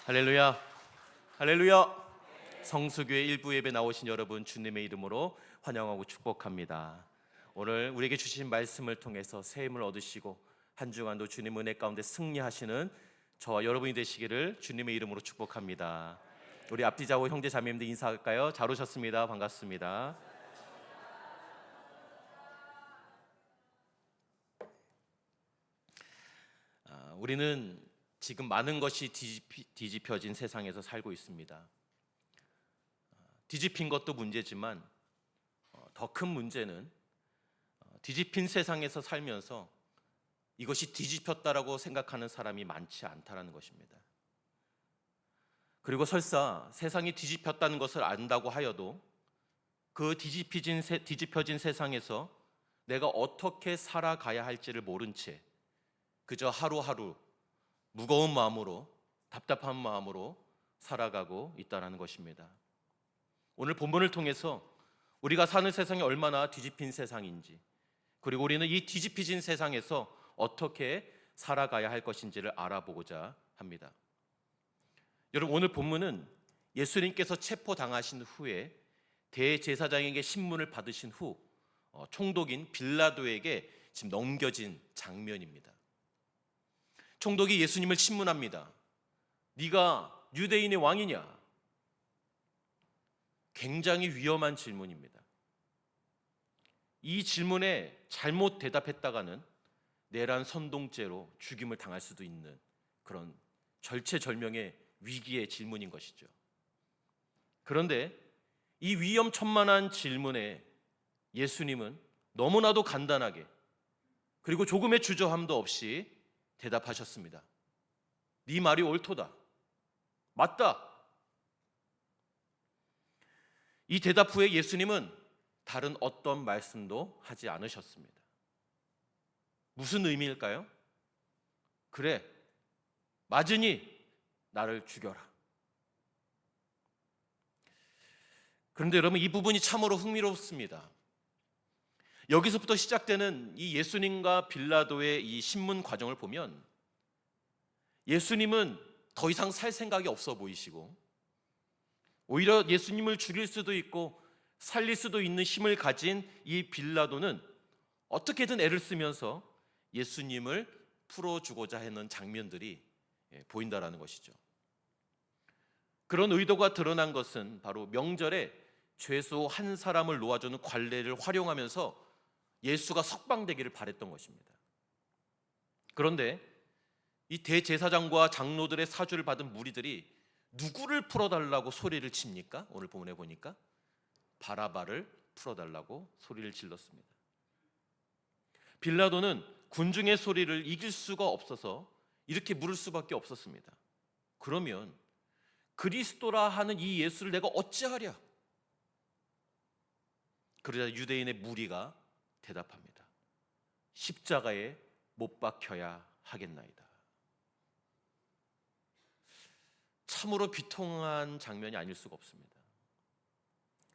할렐루야, 할렐루야. 성수교회 일부 예배 나오신 여러분 주님의 이름으로 환영하고 축복합니다. 오늘 우리에게 주신 말씀을 통해서 새 힘을 얻으시고 한 주간도 주님 은혜 가운데 승리하시는 저와 여러분이 되시기를 주님의 이름으로 축복합니다. 우리 앞뒤 좌우 형제 자매님들 인사할까요? 잘 오셨습니다. 반갑습니다. 우리는 지금 많은 것이 뒤집혀진 세상에서 살고 있습니다. 뒤집힌 것도 문제지만 더 큰 문제는 뒤집힌 세상에서 살면서 이것이 뒤집혔다라고 생각하는 사람이 많지 않다라는 것입니다. 그리고 설사 세상이 뒤집혔다는 것을 안다고 하여도 그 뒤집혀진 세상에서 내가 어떻게 살아가야 할지를 모른 채 그저 하루하루 무거운 마음으로, 답답한 마음으로 살아가고 있다는 것입니다. 오늘 본문을 통해서 우리가 사는 세상이 얼마나 뒤집힌 세상인지, 그리고 우리는 이 뒤집혀진 세상에서 어떻게 살아가야 할 것인지를 알아보고자 합니다. 여러분, 오늘 본문은 예수님께서 체포당하신 후에 대제사장에게 신문을 받으신 후 총독인 빌라도에게 지금 넘겨진 장면입니다. 총독이 예수님을 신문합니다. 네가 유대인의 왕이냐? 굉장히 위험한 질문입니다. 이 질문에 잘못 대답했다가는 내란 선동죄로 죽임을 당할 수도 있는 그런 절체절명의 위기의 질문인 것이죠. 그런데 이 위험천만한 질문에 예수님은 너무나도 간단하게, 그리고 조금의 주저함도 없이 대답하셨습니다. 네 말이 옳도다. 맞다. 이 대답 후에 예수님은 다른 어떤 말씀도 하지 않으셨습니다. 무슨 의미일까요? 그래, 맞으니 나를 죽여라. 그런데 여러분, 이 부분이 참으로 흥미롭습니다. 여기서부터 시작되는 이 예수님과 빌라도의 이 신문 과정을 보면 예수님은 더 이상 살 생각이 없어 보이시고, 오히려 예수님을 죽일 수도 있고 살릴 수도 있는 힘을 가진 이 빌라도는 어떻게든 애를 쓰면서 예수님을 풀어주고자 하는 장면들이 보인다라는 것이죠. 그런 의도가 드러난 것은 바로 명절에 죄수 한 사람을 놓아주는 관례를 활용하면서 예수가 석방되기를 바랬던 것입니다. 그런데 이 대제사장과 장로들의 사주를 받은 무리들이 누구를 풀어달라고 소리를 칩니까? 오늘 본문에 보니까 바라바를 풀어달라고 소리를 질렀습니다. 빌라도는 군중의 소리를 이길 수가 없어서 이렇게 물을 수밖에 없었습니다. 그러면 그리스도라 하는 이 예수를 내가 어찌하랴? 그러자 유대인의 무리가 대답합니다. 십자가에 못 박혀야 하겠나이다. 참으로 비통한 장면이 아닐 수가 없습니다.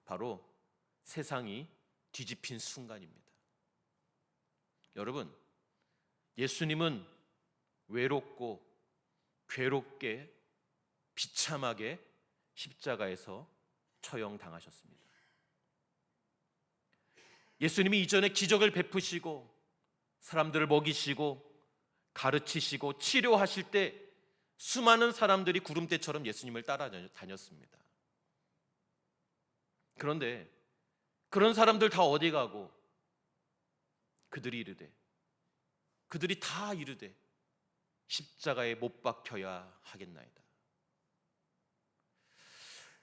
바로 세상이 뒤집힌 순간입니다. 여러분, 예수님은 외롭고 괴롭게 비참하게 십자가에서 처형당하셨습니다. 예수님이 이전에 기적을 베푸시고 사람들을 먹이시고 가르치시고 치료하실 때 수많은 사람들이 구름대처럼 예수님을 따라다녔습니다. 그런데 그런 사람들 다 어디 가고 그들이 다 이르되 십자가에 못 박혀야 하겠나이다.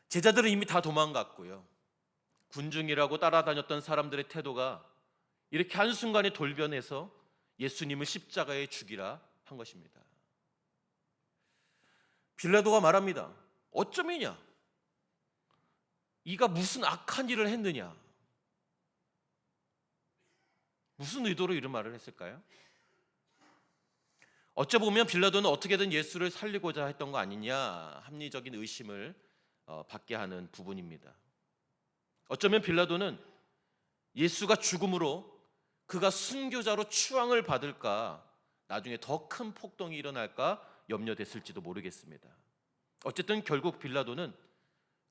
제자들은 이미 다 도망갔고요. 군중이라고 따라다녔던 사람들의 태도가 이렇게 한순간에 돌변해서 예수님을 십자가에 죽이라 한 것입니다. 빌라도가 말합니다. 어쩌면이냐? 이가 무슨 악한 일을 했느냐? 무슨 의도로 이런 말을 했을까요? 어쩌보면 빌라도는 어떻게든 예수를 살리고자 했던 거 아니냐, 합리적인 의심을 받게 하는 부분입니다. 어쩌면 빌라도는 예수가 죽음으로 그가 순교자로 추앙을 받을까, 나중에 더 큰 폭동이 일어날까 염려됐을지도 모르겠습니다. 어쨌든 결국 빌라도는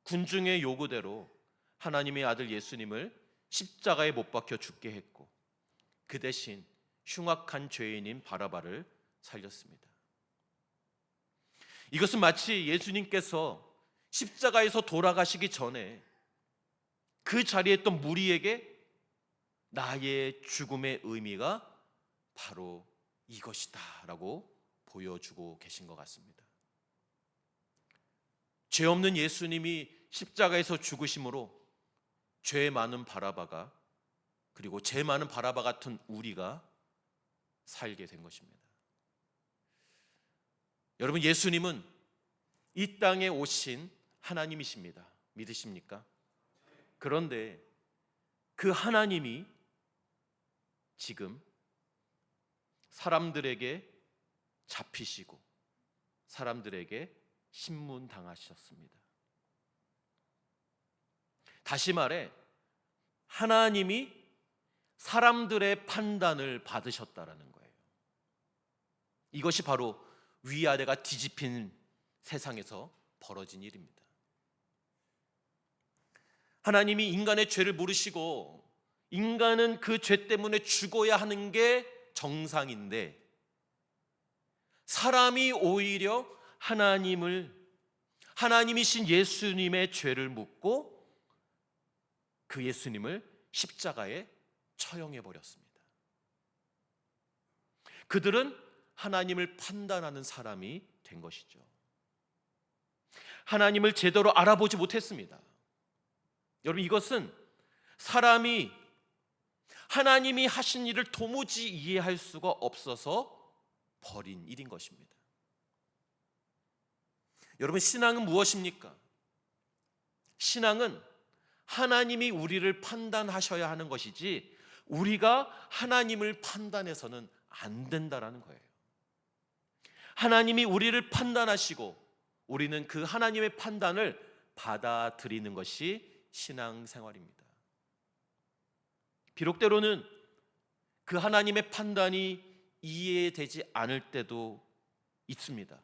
군중의 요구대로 하나님의 아들 예수님을 십자가에 못 박혀 죽게 했고, 그 대신 흉악한 죄인인 바라바를 살렸습니다. 이것은 마치 예수님께서 십자가에서 돌아가시기 전에 그 자리에 있던 무리에게 나의 죽음의 의미가 바로 이것이다 라고 보여주고 계신 것 같습니다. 죄 없는 예수님이 십자가에서 죽으심으로 죄 많은 바라바가, 그리고 죄 많은 바라바 같은 우리가 살게 된 것입니다. 여러분, 예수님은 이 땅에 오신 하나님이십니다. 믿으십니까? 그런데 그 하나님이 지금 사람들에게 잡히시고 사람들에게 신문당하셨습니다. 다시 말해, 하나님이 사람들의 판단을 받으셨다라는 거예요. 이것이 바로 위아래가 뒤집힌 세상에서 벌어진 일입니다. 하나님이 인간의 죄를 모르시고 인간은 그 죄 때문에 죽어야 하는 게 정상인데, 사람이 오히려 하나님이신 예수님의 죄를 묻고 그 예수님을 십자가에 처형해 버렸습니다. 그들은 하나님을 판단하는 사람이 된 것이죠. 하나님을 제대로 알아보지 못했습니다. 여러분, 이것은 사람이 하나님이 하신 일을 도무지 이해할 수가 없어서 벌인 일인 것입니다. 여러분, 신앙은 무엇입니까? 신앙은 하나님이 우리를 판단하셔야 하는 것이지 우리가 하나님을 판단해서는 안 된다라는 거예요. 하나님이 우리를 판단하시고 우리는 그 하나님의 판단을 받아들이는 것이 신앙생활입니다. 비록 때로는 그 하나님의 판단이 이해되지 않을 때도 있습니다.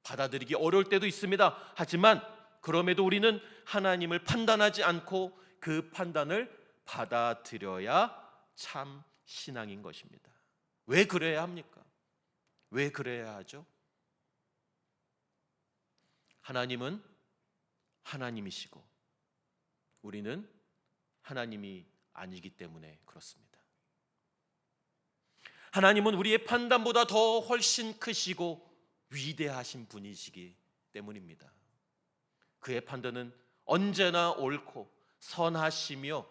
받아들이기 어려울 때도 있습니다. 하지만 그럼에도 우리는 하나님을 판단하지 않고 그 판단을 받아들여야 참 신앙인 것입니다. 왜 그래야 합니까? 왜 그래야 하죠? 하나님은 하나님이시고 우리는 하나님이 아니기 때문에 그렇습니다. 하나님은 우리의 판단보다 더 훨씬 크시고 위대하신 분이시기 때문입니다. 그의 판단은 언제나 옳고 선하시며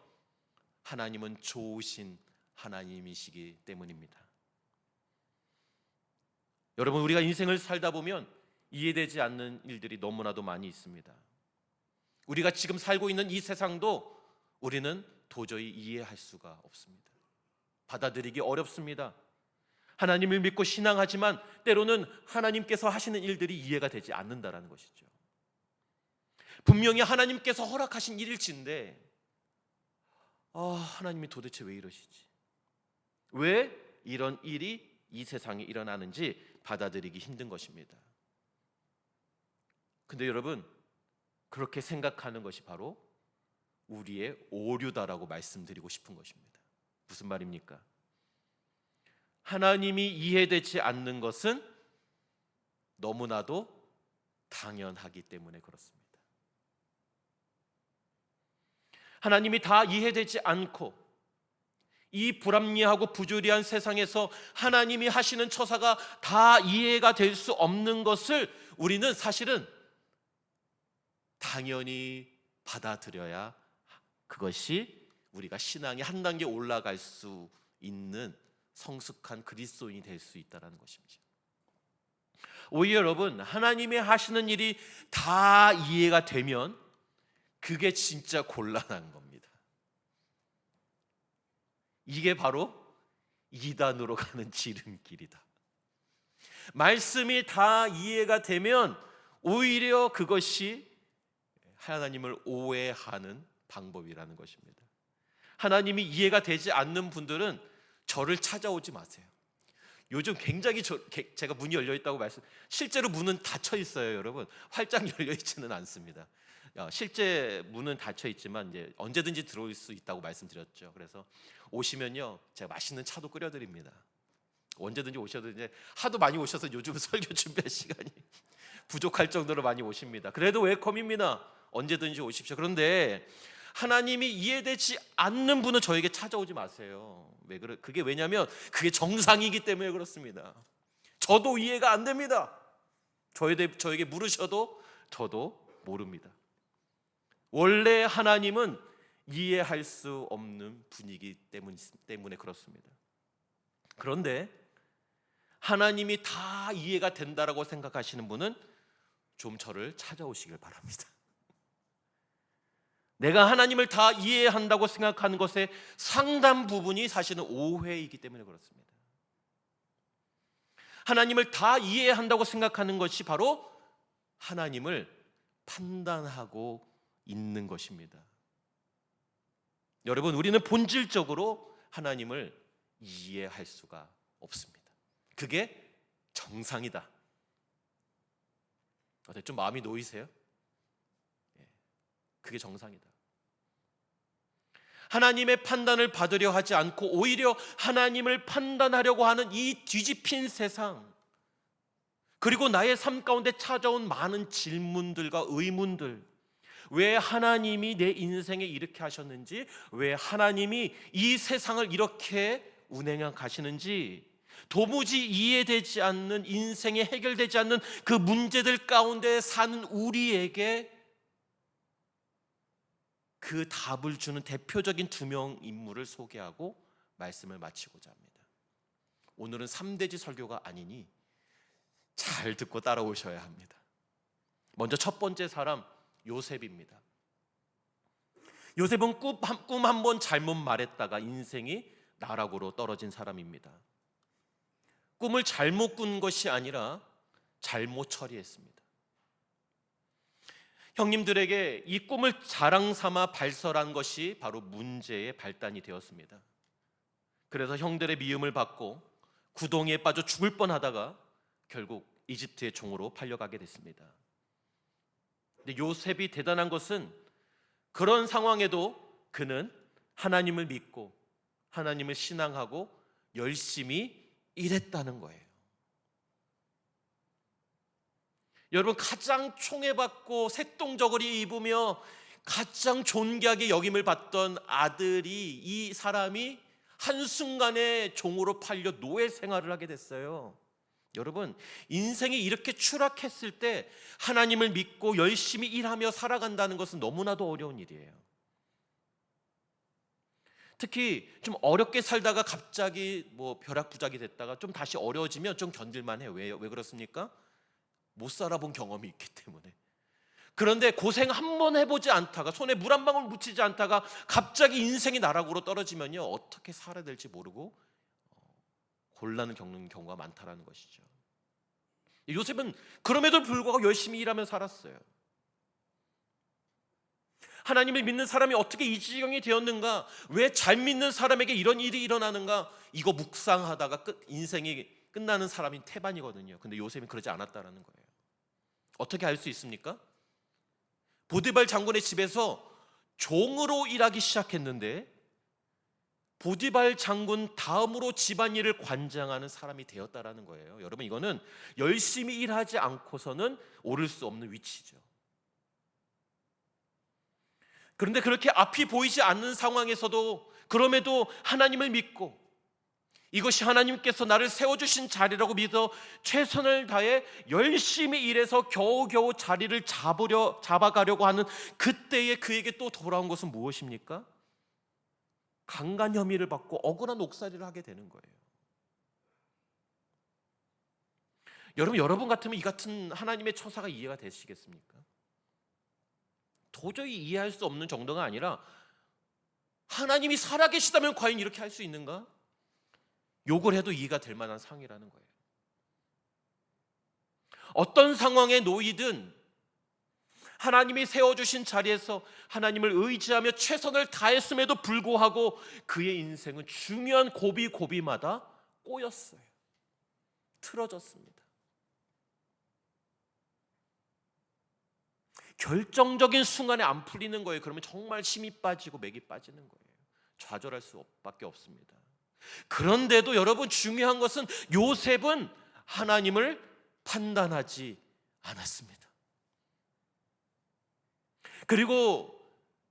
하나님은 좋으신 하나님이시기 때문입니다. 여러분, 우리가 인생을 살다 보면 이해되지 않는 일들이 너무나도 많이 있습니다. 우리가 지금 살고 있는 이 세상도 우리는 도저히 이해할 수가 없습니다. 받아들이기 어렵습니다. 하나님을 믿고 신앙하지만 때로는 하나님께서 하시는 일들이 이해가 되지 않는다라는 것이죠. 분명히 하나님께서 허락하신 일일진데 하나님이 도대체 왜 이러시지? 왜 이런 일이 이 세상에 일어나는지 받아들이기 힘든 것입니다. 근데 여러분, 그렇게 생각하는 것이 바로 우리의 오류다라고 말씀드리고 싶은 것입니다. 무슨 말입니까? 하나님이 이해되지 않는 것은 너무나도 당연하기 때문에 그렇습니다. 하나님이 다 이해되지 않고 이 불합리하고 부조리한 세상에서 하나님이 하시는 처사가 다 이해가 될 수 없는 것을 우리는 사실은 당연히 받아들여야 그것이 우리가 신앙이 한 단계 올라갈 수 있는 성숙한 그리스도인이 될 수 있다는 것입니다. 오히려 여러분, 하나님이 하시는 일이 다 이해가 되면 그게 진짜 곤란한 겁니다. 이게 바로 이단으로 가는 지름길이다. 말씀이 다 이해가 되면 오히려 그것이 하나님을 오해하는 방법이라는 것입니다. 하나님이 이해가 되지 않는 분들은 저를 찾아오지 마세요. 요즘 굉장히 제가 문이 열려 있다고 실제로 문은 닫혀 있어요, 여러분. 활짝 열려 있지는 않습니다. 실제 문은 닫혀 있지만 이제 언제든지 들어올 수 있다고 말씀드렸죠. 그래서 오시면요, 제가 맛있는 차도 끓여드립니다. 언제든지 오셔도, 이제 하도 많이 오셔서 요즘 설교 준비할 시간이 부족할 정도로 많이 오십니다. 그래도 웰컴입니다. 언제든지 오십시오. 그런데 하나님이 이해되지 않는 분은 저에게 찾아오지 마세요. 그게 왜냐하면 그게 정상이기 때문에 그렇습니다. 저도 이해가 안 됩니다. 저에게 물으셔도 저도 모릅니다. 원래 하나님은 이해할 수 없는 분이기 때문에 그렇습니다. 그런데 하나님이 다 이해가 된다라고 생각하시는 분은 좀 저를 찾아오시길 바랍니다. 내가 하나님을 다 이해한다고 생각하는 것의 상당 부분이 사실은 오해이기 때문에 그렇습니다. 하나님을 다 이해한다고 생각하는 것이 바로 하나님을 판단하고 있는 것입니다. 여러분, 우리는 본질적으로 하나님을 이해할 수가 없습니다. 그게 정상이다. 어때, 좀 마음이 놓이세요? 그게 정상이다. 하나님의 판단을 받으려 하지 않고 오히려 하나님을 판단하려고 하는 이 뒤집힌 세상, 그리고 나의 삶 가운데 찾아온 많은 질문들과 의문들, 왜 하나님이 내 인생에 이렇게 하셨는지, 왜 하나님이 이 세상을 이렇게 운행해 가시는지 도무지 이해되지 않는, 인생에 해결되지 않는 그 문제들 가운데 사는 우리에게 그 답을 주는 대표적인 두 명 인물을 소개하고 말씀을 마치고자 합니다. 오늘은 3대지 설교가 아니니 잘 듣고 따라오셔야 합니다. 먼저 첫 번째 사람, 요셉입니다. 요셉은 꿈 한 번 잘못 말했다가 인생이 나락으로 떨어진 사람입니다. 꿈을 잘못 꾼 것이 아니라 잘못 처리했습니다. 형님들에게 이 꿈을 자랑 삼아 발설한 것이 바로 문제의 발단이 되었습니다. 그래서 형들의 미움을 받고 구덩이에 빠져 죽을 뻔하다가 결국 이집트의 종으로 팔려가게 됐습니다. 근데 요셉이 대단한 것은 그런 상황에도 그는 하나님을 믿고 하나님을 신앙하고 열심히 일했다는 거예요. 여러분, 가장 총애받고 색동저고리 입으며 가장 존귀하게 여김을 받던 아들이, 이 사람이 한순간에 종으로 팔려 노예 생활을 하게 됐어요. 여러분, 인생이 이렇게 추락했을 때 하나님을 믿고 열심히 일하며 살아간다는 것은 너무나도 어려운 일이에요. 특히 좀 어렵게 살다가 갑자기 벼락부작이 됐다가 좀 다시 어려워지면 좀 견딜만 해요. 왜 그렇습니까? 못 살아본 경험이 있기 때문에. 그런데 고생 한 번 해보지 않다가, 손에 물 한 방울 묻히지 않다가 갑자기 인생이 나락으로 떨어지면요, 어떻게 살아야 될지 모르고 곤란을 겪는 경우가 많다라는 것이죠. 요셉은 그럼에도 불구하고 열심히 일하며 살았어요. 하나님을 믿는 사람이 어떻게 이 지경이 되었는가? 왜 잘 믿는 사람에게 이런 일이 일어나는가? 이거 묵상하다가 인생이 끝나는 사람이 태반이거든요. 근데 요셉은 그러지 않았다라는 거예요. 어떻게 알 수 있습니까? 보디발 장군의 집에서 종으로 일하기 시작했는데 보디발 장군 다음으로 집안일을 관장하는 사람이 되었다라는 거예요. 여러분, 이거는 열심히 일하지 않고서는 오를 수 없는 위치죠. 그런데 그렇게 앞이 보이지 않는 상황에서도 그럼에도 하나님을 믿고 이것이 하나님께서 나를 세워주신 자리라고 믿어 최선을 다해 열심히 일해서 겨우겨우 자리를 잡아가려고 하는 그때에 그에게 또 돌아온 것은 무엇입니까? 강간 혐의를 받고 억울한 옥살이를 하게 되는 거예요. 여러분 같으면 이 같은 하나님의 처사가 이해가 되시겠습니까? 도저히 이해할 수 없는 정도가 아니라 하나님이 살아계시다면 과연 이렇게 할 수 있는가? 욕을 해도 이해가 될 만한 상황이라는 거예요. 어떤 상황에 놓이든 하나님이 세워주신 자리에서 하나님을 의지하며 최선을 다했음에도 불구하고 그의 인생은 중요한 고비마다 꼬였어요. 틀어졌습니다. 결정적인 순간에 안 풀리는 거예요. 그러면 정말 힘이 빠지고 맥이 빠지는 거예요. 좌절할 수밖에 없습니다. 그런데도 여러분, 중요한 것은 요셉은 하나님을 판단하지 않았습니다. 그리고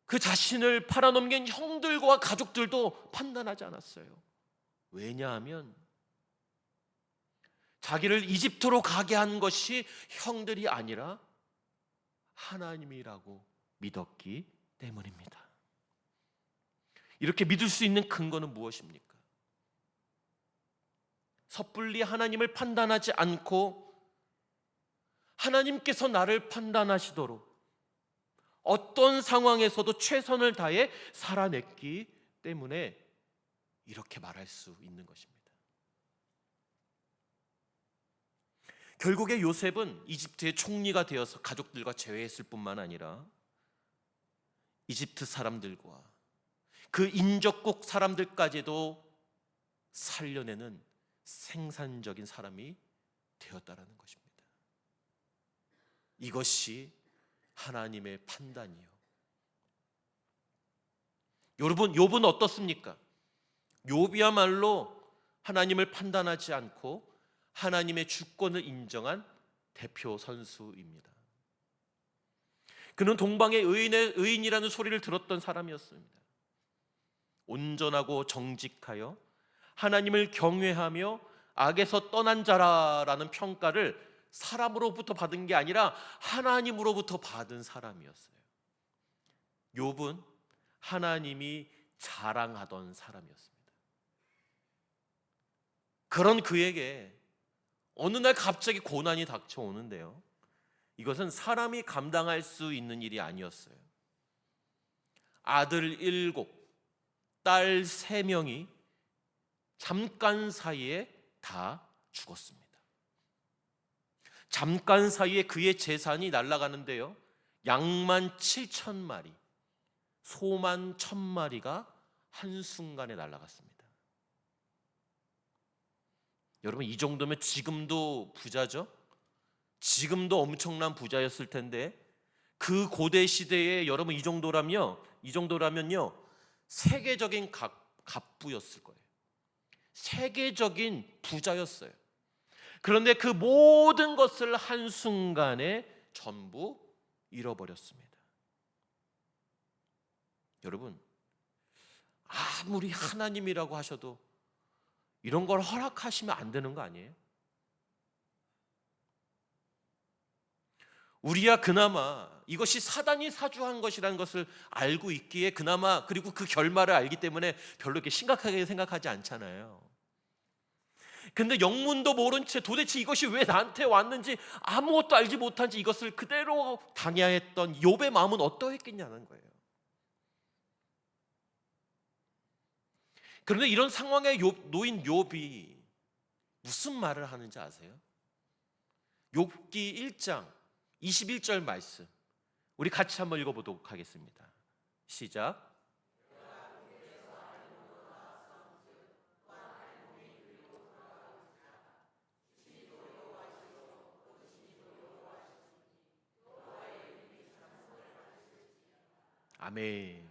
그 자신을 팔아넘긴 형들과 가족들도 판단하지 않았어요. 왜냐하면 자기를 이집트로 가게 한 것이 형들이 아니라 하나님이라고 믿었기 때문입니다. 이렇게 믿을 수 있는 근거는 무엇입니까? 섣불리 하나님을 판단하지 않고 하나님께서 나를 판단하시도록 어떤 상황에서도 최선을 다해 살아냈기 때문에 이렇게 말할 수 있는 것입니다. 결국에 요셉은 이집트의 총리가 되어서 가족들과 재회했을 뿐만 아니라 이집트 사람들과 그 인접국 사람들까지도 살려내는 생산적인 사람이 되었다라는 것입니다. 이것이 하나님의 판단이요. 여러분, 욥은 어떻습니까? 욥이야말로 하나님을 판단하지 않고 하나님의 주권을 인정한 대표 선수입니다. 그는 동방의 의인이라는 소리를 들었던 사람이었습니다. 온전하고 정직하여 하나님을 경외하며 악에서 떠난 자라라는 평가를 사람으로부터 받은 게 아니라 하나님으로부터 받은 사람이었어요. 욥은 하나님이 자랑하던 사람이었습니다. 그런 그에게 어느 날 갑자기 고난이 닥쳐오는데요, 이것은 사람이 감당할 수 있는 일이 아니었어요. 아들 7, 딸 3명이 잠깐 사이에 다 죽었습니다. 잠깐 사이에 그의 재산이 날아가는데요, 양만 7,000마리, 소만 1,000마리가 한순간에 날아갔습니다. 여러분, 이 정도면 지금도 부자죠? 지금도 엄청난 부자였을 텐데, 그 고대 시대에 여러분 이 정도라면요, 세계적인 갑부였을 거예요. 세계적인 부자였어요. 그런데 그 모든 것을 한순간에 전부 잃어버렸습니다. 여러분, 아무리 하나님이라고 하셔도 이런 걸 허락하시면 안 되는 거 아니에요? 우리야 그나마 이것이 사단이 사주한 것이라는 것을 알고 있기에 그나마, 그리고 그 결말을 알기 때문에 별로 이렇게 심각하게 생각하지 않잖아요. 근데 영문도 모른 채 도대체 이것이 왜 나한테 왔는지 아무것도 알지 못한 채 이것을 그대로 당해야 했던 욥의 마음은 어떠했겠냐는 거예요. 그런데 이런 상황에 놓인 욥이 무슨 말을 하는지 아세요? 욥기 1장 21절 말씀, 우리 같이 한번 읽어보도록 하겠습니다. 시작. 아멘.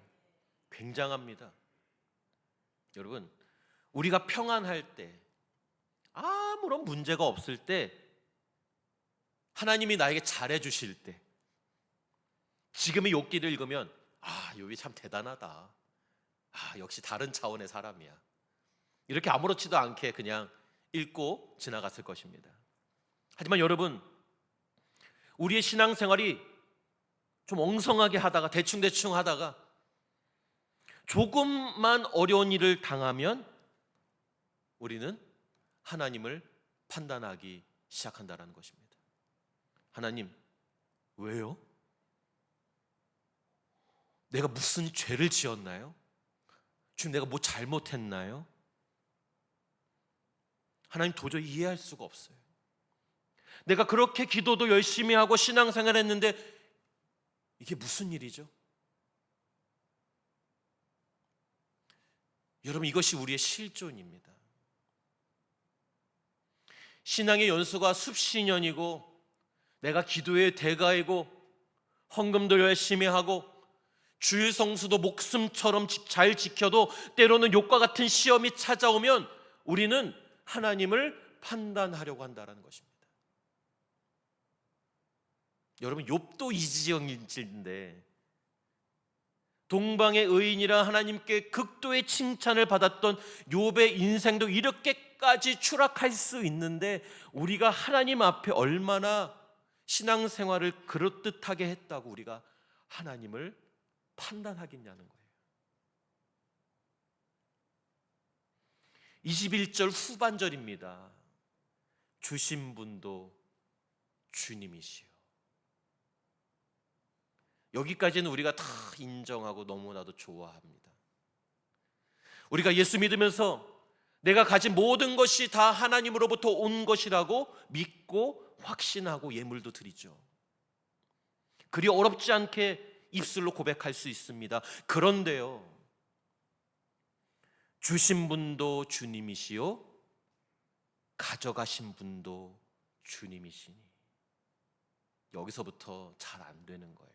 굉장합니다. 여러분, 우리가 평안할 때, 아무런 문제가 없을 때, 하나님이 나에게 잘해 주실 때, 지금의 욥기를 읽으면 욥이 참 대단하다, 역시 다른 차원의 사람이야, 이렇게 아무렇지도 않게 그냥 읽고 지나갔을 것입니다. 하지만 여러분, 우리의 신앙생활이 좀 엉성하게 하다가 대충 하다가 조금만 어려운 일을 당하면 우리는 하나님을 판단하기 시작한다는 것입니다. 하나님, 왜요? 내가 무슨 죄를 지었나요? 지금 내가 뭐 잘못했나요? 하나님, 도저히 이해할 수가 없어요. 내가 그렇게 기도도 열심히 하고 신앙생활 했는데 이게 무슨 일이죠? 여러분, 이것이 우리의 실존입니다. 신앙의 연수가 수십 년이고 내가 기도의 대가이고 헌금도 열심히 하고 주일 성수도 목숨처럼 잘 지켜도 때로는 욕과 같은 시험이 찾아오면 우리는 하나님을 판단하려고 한다는 것입니다. 여러분, 욥도 이 지경인데 동방의 의인이라 하나님께 극도의 칭찬을 받았던 욥의 인생도 이렇게까지 추락할 수 있는데 우리가 하나님 앞에 얼마나 신앙생활을 그럴듯하게 했다고 우리가 하나님을 판단하겠냐는 거예요. 21절 후반절입니다. 주신 분도 주님이시요. 여기까지는 우리가 다 인정하고 너무나도 좋아합니다. 우리가 예수 믿으면서 내가 가진 모든 것이 다 하나님으로부터 온 것이라고 믿고 확신하고 예물도 드리죠. 그리 어렵지 않게 입술로 고백할 수 있습니다. 그런데요, 주신 분도 주님이시요 가져가신 분도 주님이시니 여기서부터 잘 안 되는 거예요.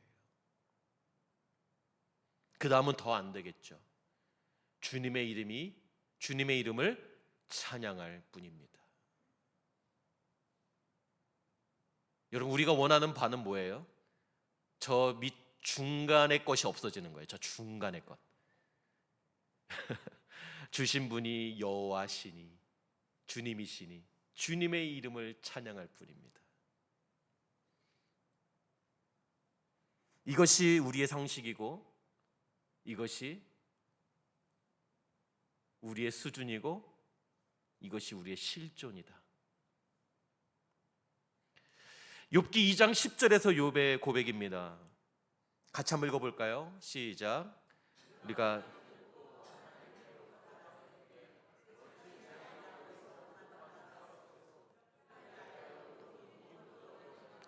그 다음은 더 안 되겠죠. 주님의 이름을 찬양할 뿐입니다. 여러분, 우리가 원하는 바는 뭐예요? 저 밑 중간의 것이 없어지는 거예요. 저 중간의 것. 주신 분이 여호와시니 주님이시니 주님의 이름을 찬양할 뿐입니다. 이것이 우리의 상식이고 이것이 우리의 수준이고 이것이 우리의 실존이다. 욥기 2장 10절에서 욥의 고백입니다. 같이 한번 읽어볼까요? 시작. 우리가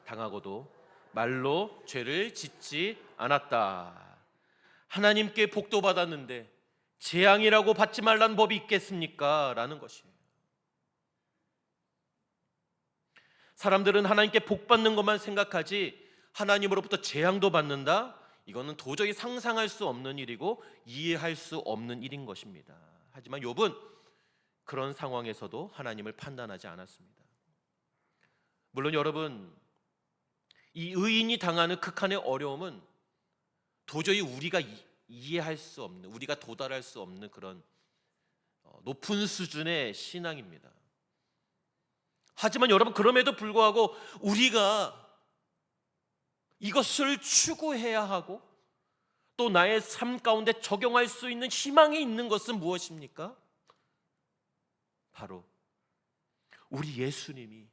당하고도 말로 죄를 짓지 않았다. 하나님께 복도 받았는데 재앙이라고 받지 말라는 법이 있겠습니까? 라는 것이에요. 사람들은 하나님께 복 받는 것만 생각하지 하나님으로부터 재앙도 받는다? 이거는 도저히 상상할 수 없는 일이고 이해할 수 없는 일인 것입니다. 하지만 욥은 그런 상황에서도 하나님을 판단하지 않았습니다. 물론 여러분, 이 의인이 당하는 극한의 어려움은 도저히 우리가 이해할 수 없는, 우리가 도달할 수 없는 그런 높은 수준의 신앙입니다. 하지만 여러분, 그럼에도 불구하고 우리가 이것을 추구해야 하고 또 나의 삶 가운데 적용할 수 있는 희망이 있는 것은 무엇입니까? 바로 우리 예수님이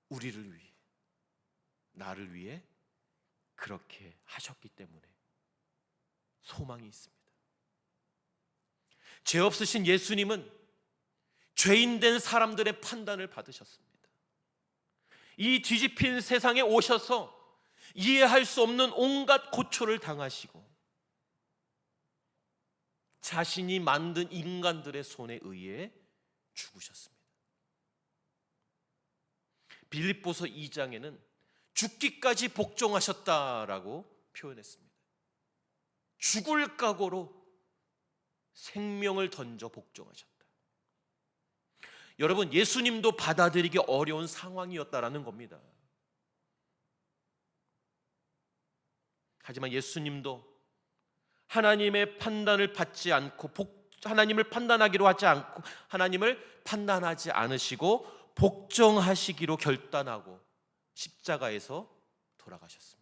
우리를 위해, 나를 위해 그렇게 하셨기 때문에 소망이 있습니다. 죄 없으신 예수님은 죄인된 사람들의 판단을 받으셨습니다. 이 뒤집힌 세상에 오셔서 이해할 수 없는 온갖 고초를 당하시고 자신이 만든 인간들의 손에 의해 죽으셨습니다. 빌립보서 2장에는 죽기까지 복종하셨다라고 표현했습니다. 죽을 각오로 생명을 던져 복종하셨다. 여러분, 예수님도 받아들이기 어려운 상황이었다라는 겁니다. 하지만 예수님도 하나님의 판단을 받지 않고 하나님을 판단하기로 하지 않고 하나님을 판단하지 않으시고 복종하시기로 결단하고 십자가에서 돌아가셨습니다.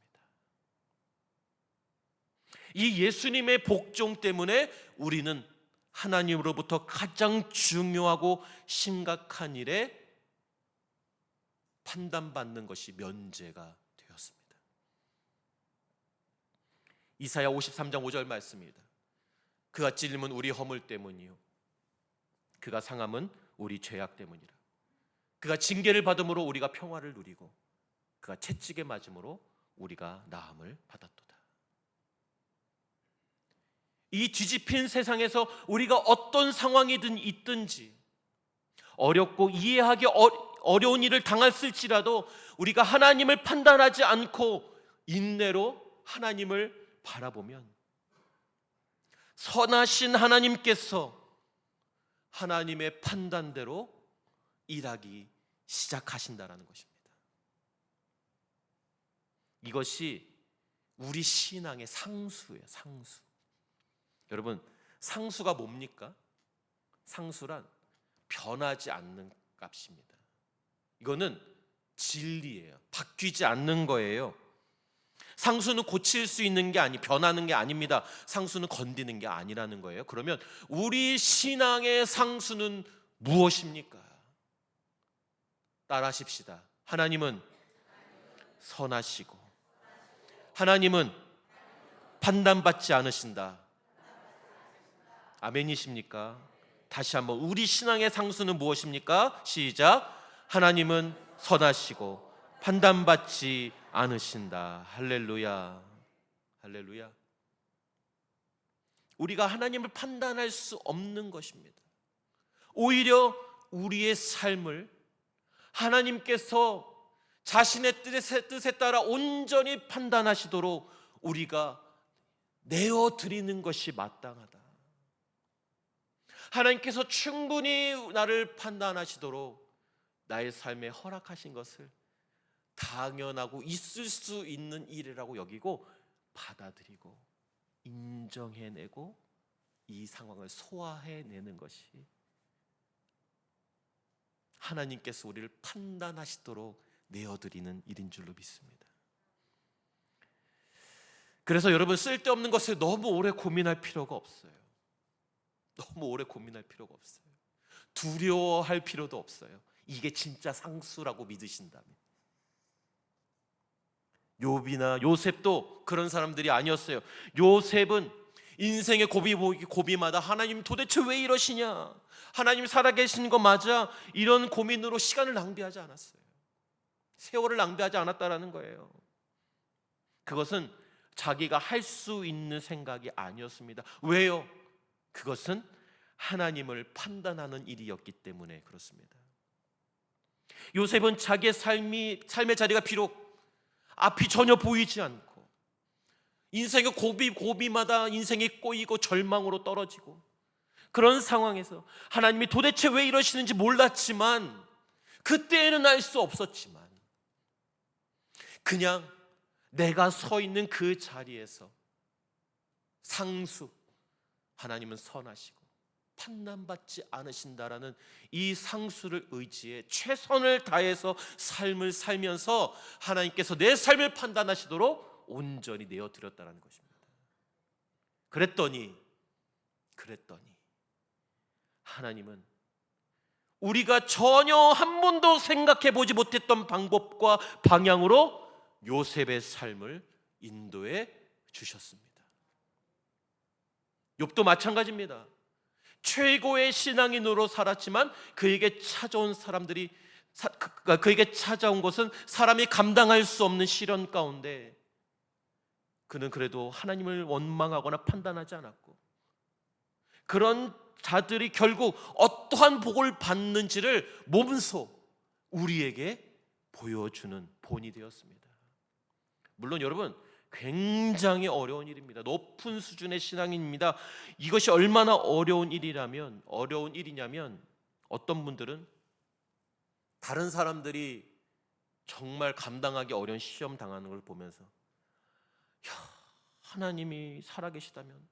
이 예수님의 복종 때문에 우리는 하나님으로부터 가장 중요하고 심각한 일에 판단받는 것이 면제가 되었습니다. 이사야 53장 5절 말씀입니다. 그가 찔림은 우리 허물 때문이요 그가 상함은 우리 죄악 때문이라. 그가 징계를 받음으로 우리가 평화를 누리고 그가 채찍에 맞음으로 우리가 나음을 받았도다. 이 뒤집힌 세상에서 우리가 어떤 상황이든 있든지 어렵고 이해하기 어려운 일을 당했을지라도 우리가 하나님을 판단하지 않고 인내로 하나님을 바라보면 선하신 하나님께서 하나님의 판단대로 일하기 시작하신다라는 것입니다. 이것이 우리 신앙의 상수예요. 상수. 여러분, 상수가 뭡니까? 상수란 변하지 않는 값입니다. 이거는 진리예요. 바뀌지 않는 거예요. 상수는 고칠 수 있는 게 변하는 게 아닙니다. 상수는 건드는 게 아니라는 거예요. 그러면 우리 신앙의 상수는 무엇입니까? 따라하십시다. 하나님은 선하시고 하나님은 판단받지 않으신다. 아멘이십니까? 다시 한번, 우리 신앙의 상수는 무엇입니까? 시작. 하나님은 선하시고 판단받지 않으신다. 할렐루야. 할렐루야. 우리가 하나님을 판단할 수 없는 것입니다. 오히려 우리의 삶을 하나님께서 자신의 뜻에 따라 온전히 판단하시도록 우리가 내어드리는 것이 마땅하다. 하나님께서 충분히 나를 판단하시도록 나의 삶에 허락하신 것을 당연하고 있을 수 있는 일이라고 여기고 받아들이고 인정해내고 이 상황을 소화해내는 것이 하나님께서 우리를 판단하시도록 내어드리는 일인 줄로 믿습니다. 그래서 여러분, 쓸데없는 것을 너무 오래 고민할 필요가 없어요. 너무 오래 고민할 필요가 없어요. 두려워할 필요도 없어요. 이게 진짜 상수라고 믿으신다면. 욥이나 요셉도 그런 사람들이 아니었어요. 요셉은 인생의 고비마다 하나님 도대체 왜 이러시냐, 하나님 살아계신 거 맞아, 이런 고민으로 시간을 낭비하지 않았어요. 세월을 낭비하지 않았다라는 거예요. 그것은 자기가 할 수 있는 생각이 아니었습니다. 왜요? 그것은 하나님을 판단하는 일이었기 때문에 그렇습니다. 요셉은 자기의 삶의 자리가 비록 앞이 전혀 보이지 않고 인생의 고비마다 인생이 꼬이고 절망으로 떨어지고 그런 상황에서 하나님이 도대체 왜 이러시는지 몰랐지만, 그때에는 알 수 없었지만, 그냥 내가 서 있는 그 자리에서 상수, 하나님은 선하시고 판단받지 않으신다라는 이 상수를 의지해 최선을 다해서 삶을 살면서 하나님께서 내 삶을 판단하시도록 온전히 내어드렸다는 것입니다. 그랬더니 하나님은 우리가 전혀 한 번도 생각해 보지 못했던 방법과 방향으로 요셉의 삶을 인도해 주셨습니다. 욥도 마찬가지입니다. 최고의 신앙인으로 살았지만 그에게 찾아온 것은 사람이 감당할 수 없는 시련 가운데 그는 그래도 하나님을 원망하거나 판단하지 않았고, 그런 자들이 결국 어떠한 복을 받는지를 몸소 우리에게 보여주는 본이 되었습니다. 물론 여러분, 굉장히 어려운 일입니다. 높은 수준의 신앙입니다. 이것이 얼마나 어려운 일이냐면 어떤 분들은 다른 사람들이 정말 감당하기 어려운 시험 당하는 걸 보면서 하나님이 살아계시다면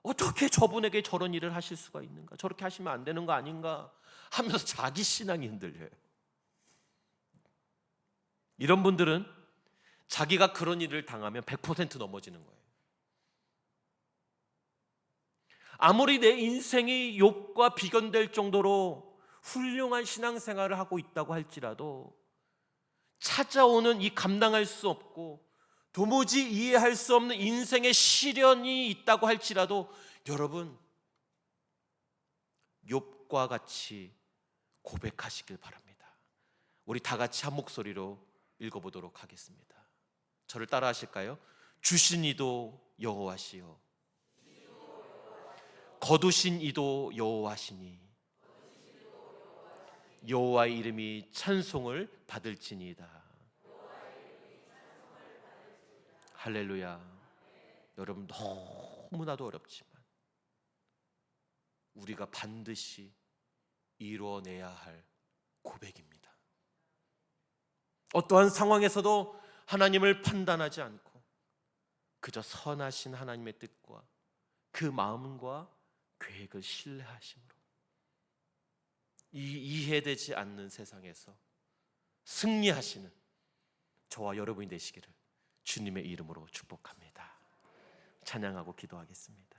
어떻게 저분에게 저런 일을 하실 수가 있는가, 저렇게 하시면 안 되는 거 아닌가 하면서 자기 신앙이 흔들려요. 이런 분들은 자기가 그런 일을 당하면 100% 넘어지는 거예요. 아무리 내 인생이 욥과 비견될 정도로 훌륭한 신앙생활을 하고 있다고 할지라도 찾아오는 이 감당할 수 없고 도무지 이해할 수 없는 인생의 시련이 있다고 할지라도 여러분, 욥과 같이 고백하시길 바랍니다. 우리 다 같이 한 목소리로 읽어보도록 하겠습니다. 저를 따라 하실까요? 주신 이도 여호와시요 거두신 이도 여호와시니 여호와의 이름이 찬송을 받을지니이다. 할렐루야. 여러분, 너무나도 어렵지만 우리가 반드시 이루어내야 할 고백입니다. 어떠한 상황에서도 하나님을 판단하지 않고 그저 선하신 하나님의 뜻과 그 마음과 계획을 신뢰하심으로 이 이해되지 않는 세상에서 승리하시는 저와 여러분이 되시기를 주님의 이름으로 축복합니다. 찬양하고 기도하겠습니다.